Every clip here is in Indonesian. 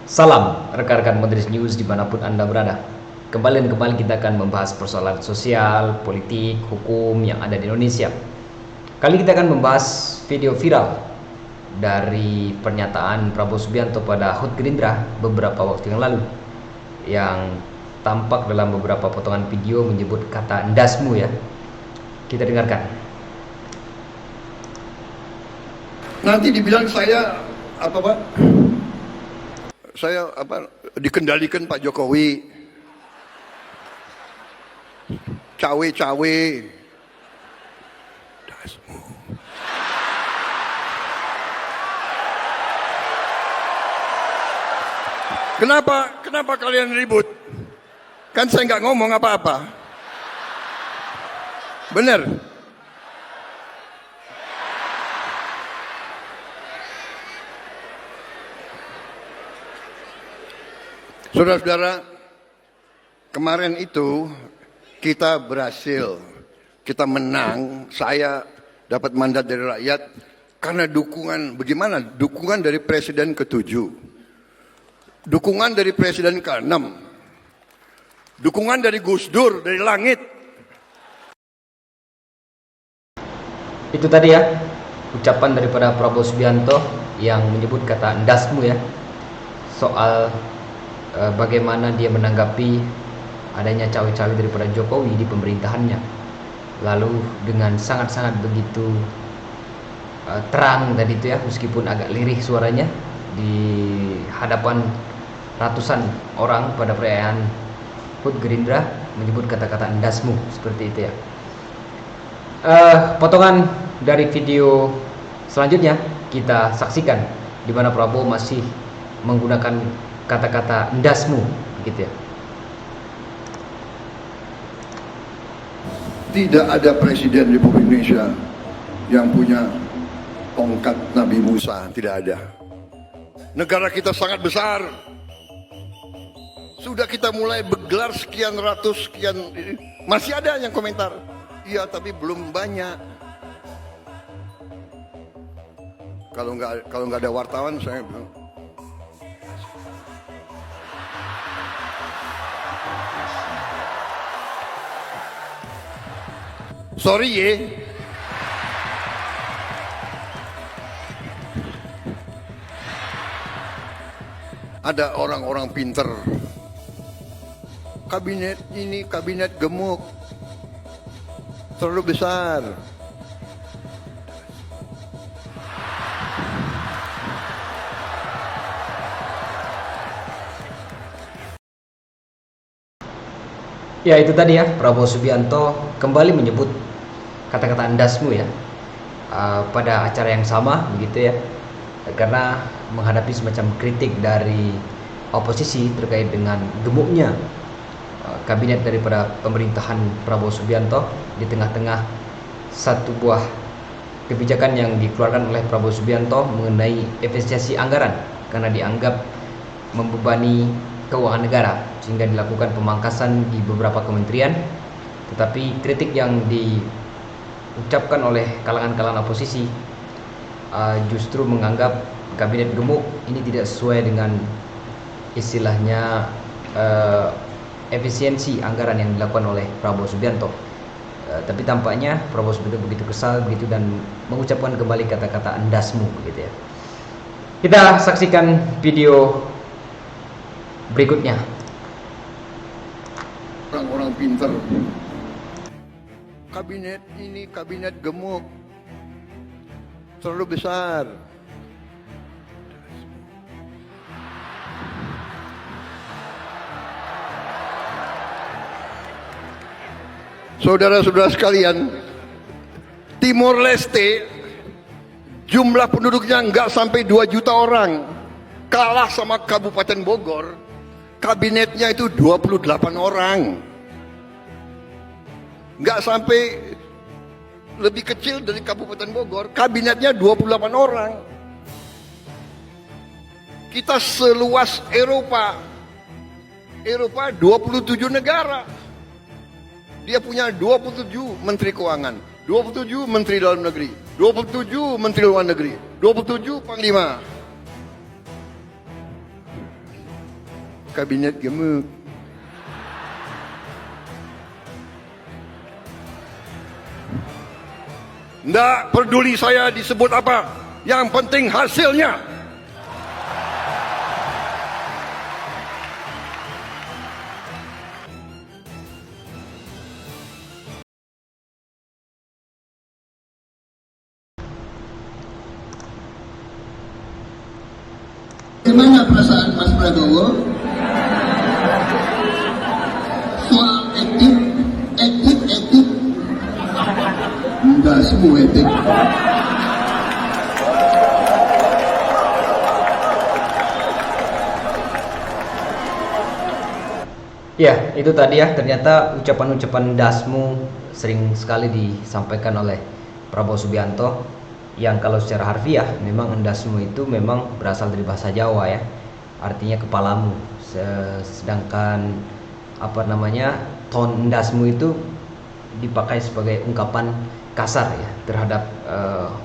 Salam rekan-rekan Modris News dimanapun Anda berada. Kembali kita akan membahas persoalan sosial, politik, hukum yang ada di Indonesia. Kali kita akan membahas video viral dari pernyataan Prabowo Subianto pada HUT Gerindra beberapa waktu yang lalu, yang tampak dalam beberapa potongan video menyebut kata ndasmu ya. Kita dengarkan. Nanti dibilang saya apa Pak? Saya dikendalikan Pak Jokowi, cawe-cawe. Kenapa kalian ribut? Kan saya nggak ngomong apa-apa. Bener? Saudara-saudara, kemarin itu kita berhasil, kita menang, saya dapat mandat dari rakyat karena dukungan, bagaimana? Dukungan dari Presiden ke-7, dukungan dari Presiden ke-6, dukungan dari Gus Dur, dari langit. Itu tadi ya, ucapan daripada Prabowo Subianto yang menyebut kata ndasmu ya, soal bagaimana dia menanggapi adanya cawe-cawe daripada Jokowi di pemerintahannya. Lalu dengan sangat-sangat begitu terang tadi itu ya, meskipun agak lirih suaranya di hadapan ratusan orang pada perayaan HUT Gerindra, menyebut kata-kata ndasmu seperti itu ya. Potongan dari video selanjutnya kita saksikan di mana Prabowo masih menggunakan kata-kata ndasmu gitu ya. Tidak ada presiden Republik Indonesia yang punya tongkat Nabi Musa, tidak ada. Negara kita sangat besar. Sudah kita mulai bergelar sekian ratus, sekian, masih ada yang komentar. Iya, tapi belum banyak. Kalau nggak ada wartawan, saya bilang. Sorry ye. Ada orang-orang pinter. Kabinet ini kabinet gemuk. Terlalu besar. Ya itu tadi ya, Prabowo Subianto kembali menyebut kata-kata ndasmu ya, pada acara yang sama begitu ya, karena menghadapi semacam kritik dari oposisi terkait dengan gemuknya kabinet daripada pemerintahan Prabowo Subianto di tengah-tengah satu buah kebijakan yang dikeluarkan oleh Prabowo Subianto mengenai efisiensi anggaran karena dianggap membebani keuangan negara sehingga dilakukan pemangkasan di beberapa kementerian. Tetapi kritik yang diucapkan oleh kalangan-kalangan oposisi justru menganggap kabinet gemuk ini tidak sesuai dengan istilahnya efisiensi anggaran yang dilakukan oleh Prabowo Subianto. Tapi tampaknya Prabowo Subianto begitu kesal begitu dan mengucapkan kembali kata-kata ndasmu gitu ya. Kita saksikan video berikutnya. Orang-orang pinter. Kabinet ini kabinet gemuk. Terlalu besar. Saudara-saudara sekalian, Timor Leste jumlah penduduknya nggak sampai 2 juta orang, kalah sama Kabupaten Bogor, kabinetnya itu 28 orang, nggak sampai, lebih kecil dari Kabupaten Bogor, kabinetnya 28 orang. Kita seluas Eropa 27 negara. Dia punya 27 menteri keuangan, 27 menteri dalam negeri, 27 menteri luar negeri, 27 panglima. kabinet gemuk. Nggak peduli saya disebut apa, yang penting hasilnya. Bagaimana perasaan Mas Prabowo soal etik? Enggak semua etik. Ya, itu tadi ya, ternyata ucapan-ucapan dasmu sering sekali disampaikan oleh Prabowo Subianto, yang kalau secara harfiah memang endasmu itu memang berasal dari bahasa Jawa ya, artinya kepalamu. Sedangkan ton endasmu itu dipakai sebagai ungkapan kasar ya terhadap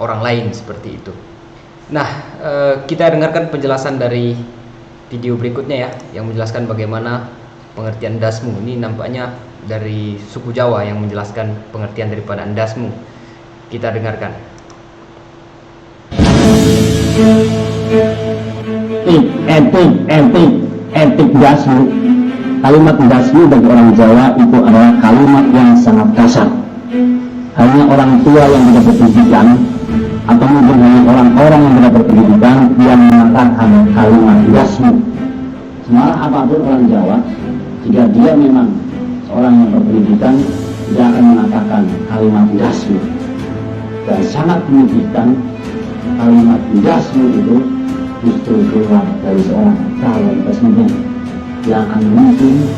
orang lain seperti itu. Nah, kita dengarkan penjelasan dari video berikutnya ya, yang menjelaskan bagaimana pengertian endasmu. Ini nampaknya dari suku Jawa yang menjelaskan pengertian daripada endasmu. Kita dengarkan. Etik dasmu. Kalimat dasmu bagi orang Jawa itu adalah kalimat yang sangat kasar. Hanya orang tua yang tidak berpendidikan, atau mungkin hanya orang-orang yang tidak berpendidikan yang mengatakan kalimat dasmu. Semalah apapun orang Jawa, jika dia memang seorang yang berpendidikan, tidak akan mengatakan kalimat dasmu. Dan sangat menyedihkan, kalimat dasmu itu justru keluar dari seorang calon presiden yang akan memimpin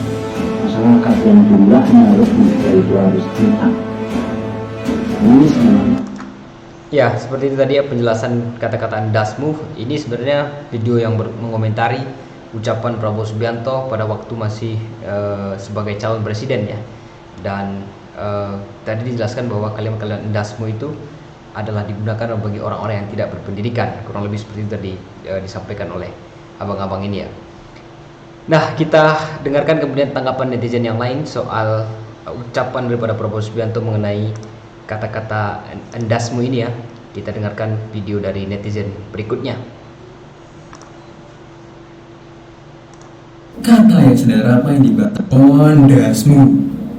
masyarakat yang jumlahnya lebih dari 200 juta. Ini sebenarnya. Ya, seperti itu tadi ya penjelasan kata-kata endasmu. Ini sebenarnya video yang mengomentari ucapan Prabowo Subianto pada waktu masih sebagai calon presiden ya. Dan tadi dijelaskan bahwa kalimat-kalimat endasmu itu adalah digunakan bagi orang-orang yang tidak berpendidikan, kurang lebih seperti itu tadi disampaikan oleh abang-abang ini ya. Nah, kita dengarkan kemudian tanggapan netizen yang lain soal ucapan daripada Prabowo Subianto mengenai kata-kata endasmu ini ya. Kita dengarkan video dari netizen berikutnya. Kata yang sedang ramai dibahas endasmu.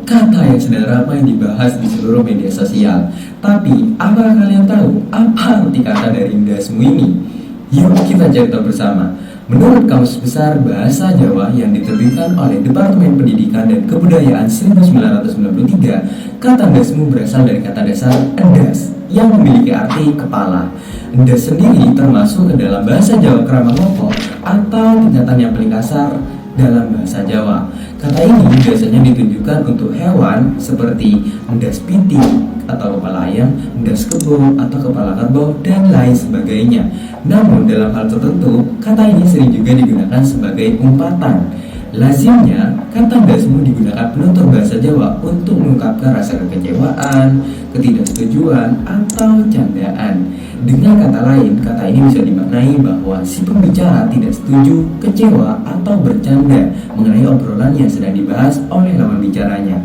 Kata yang sedang ramai dibahas di seluruh media sosial. Tapi, apakah kalian tahu apa arti kata dari endasmu ini? Yuk kita cari tahu bersama. Menurut Kamus Besar Bahasa Jawa yang diterbitkan oleh Departemen Pendidikan dan Kebudayaan 1993, kata endasmu berasal dari kata dasar endas yang memiliki arti kepala. Endas sendiri termasuk ke dalam bahasa Jawa Krama Ngoko atau tingkatan yang paling kasar dalam bahasa Jawa. Kata ini biasanya ditujukan untuk hewan seperti endas piting atau kepala ayam, endas kebo atau kepala kerbau, dan lain sebagainya. Namun dalam hal tertentu, kata ini sering juga digunakan sebagai umpatan. Lazimnya, kata endasmu digunakan penutur bahasa Jawa untuk mengungkapkan rasa kekecewaan, ketidaksetujuan, atau candaan. Dengan kata lain, kata ini bisa dimaknai bahwa si pembicara tidak setuju, kecewa, atau bercanda mengenai obrolan yang sedang dibahas oleh lawan bicaranya.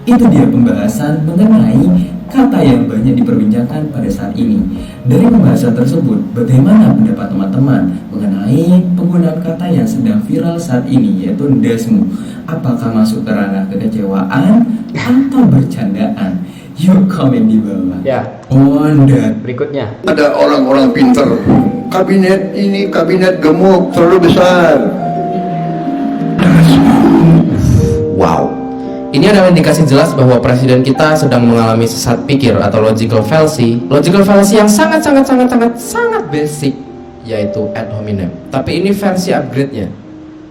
Itu dia pembahasan mengenai kata yang banyak diperbincangkan pada saat ini. Dari pembahasan tersebut, bagaimana pendapat teman-teman mengenai penggunaan kata yang sedang viral saat ini, yaitu endasmu? Apakah masuk ke ranah kekecewaan atau bercandaan? Yuk komen di bawah. Ya, berikutnya. Ada orang-orang pintar. Kabinet ini kabinet gemuk terlalu besar. Wow. Ini adalah indikasi jelas bahwa presiden kita sedang mengalami sesat pikir atau logical fallacy yang sangat basic, yaitu ad hominem. Tapi ini versi upgrade-nya,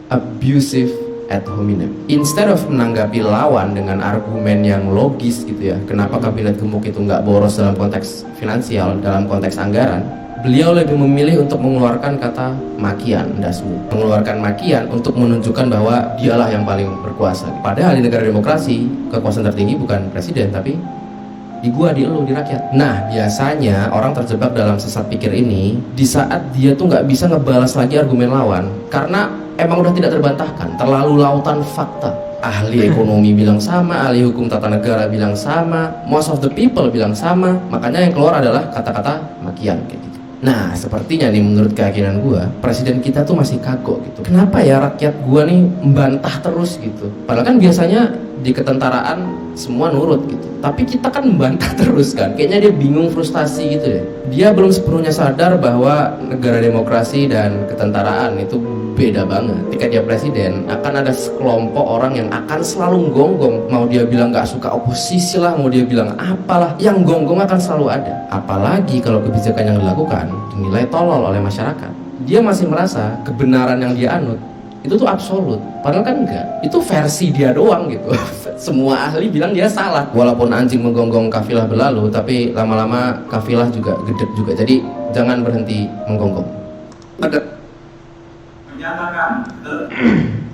abusive ad hominem. Instead of menanggapi lawan dengan argumen yang logis gitu ya, kenapa kabinet gemuk itu nggak boros dalam konteks finansial, dalam konteks anggaran, beliau lebih memilih untuk mengeluarkan kata makian, endasmu. Mengeluarkan makian untuk menunjukkan bahwa dialah yang paling berkuasa. Padahal di negara demokrasi, kekuasaan tertinggi bukan presiden tapi di gua, di elu, di rakyat. Nah, biasanya orang terjebak dalam sesat pikir ini di saat dia tuh nggak bisa ngebalas lagi argumen lawan karena emang udah tidak terbantahkan, terlalu lautan fakta. Ahli ekonomi bilang sama, ahli hukum tata negara bilang sama, most of the people bilang sama, makanya yang keluar adalah kata-kata makian kayak gitu. Nah, sepertinya nih menurut keyakinan gua, presiden kita tuh masih kagok gitu. Kenapa ya rakyat gua nih membantah terus gitu? Padahal kan biasanya di ketentaraan semua nurut gitu. Tapi kita kan membantah terus kan. Kayaknya dia bingung, frustasi gitu deh. Dia belum sepenuhnya sadar bahwa negara demokrasi dan ketentaraan itu beda banget. Ketika dia presiden, akan ada sekelompok orang yang akan selalu gonggong. Mau dia bilang gak suka oposisi lah, mau dia bilang apalah, yang gonggong akan selalu ada. Apalagi kalau kebijakan yang dilakukan dinilai tolol oleh masyarakat. Dia masih merasa kebenaran yang dia anut itu tuh absolut, padahal kan enggak. Itu versi dia doang gitu. Semua ahli bilang dia salah. Walaupun anjing menggonggong kafilah berlalu, tapi lama-lama kafilah juga gedek juga. Jadi jangan berhenti menggonggong.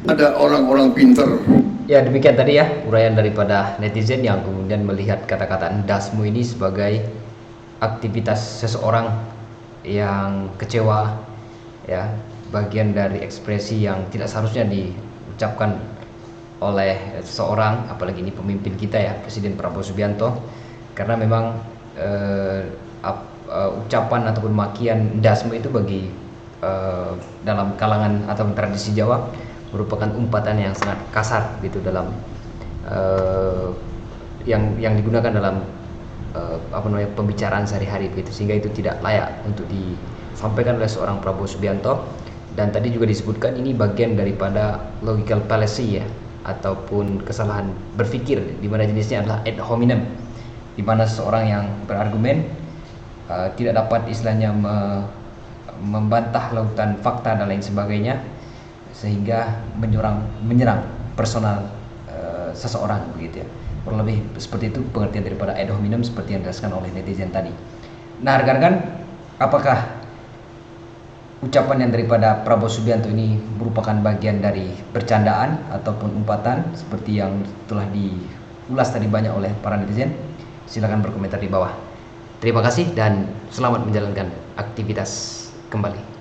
Ada orang-orang pinter. Ya, demikian tadi ya uraian daripada netizen yang kemudian melihat kata-kata endasmu ini sebagai aktivitas seseorang yang kecewa, ya, bagian dari ekspresi yang tidak seharusnya diucapkan oleh seseorang, apalagi ini pemimpin kita ya, Presiden Prabowo Subianto, karena memang ucapan ataupun makian endasmu itu bagi dalam kalangan atau tradisi Jawa merupakan umpatan yang sangat kasar gitu dalam yang digunakan dalam pembicaraan sehari-hari begitu, sehingga itu tidak layak untuk disampaikan oleh seorang Prabowo Subianto. Dan tadi juga disebutkan ini bagian daripada logical fallacy ya, ataupun kesalahan berpikir, di mana jenisnya adalah ad hominem, di mana seorang yang berargumen tidak dapat istilahnya membantah lautan fakta dan lain sebagainya, sehingga menyerang personal seseorang begitu ya. Kurang lebih seperti itu pengertian daripada ad hominem seperti yang dijelaskan oleh netizen tadi. Nah, rekan-rekan, apakah ucapan yang daripada Prabowo Subianto ini merupakan bagian dari bercandaan ataupun umpatan seperti yang telah diulas tadi banyak oleh para netizen? Silakan berkomentar di bawah. Terima kasih dan selamat menjalankan aktivitas kembali.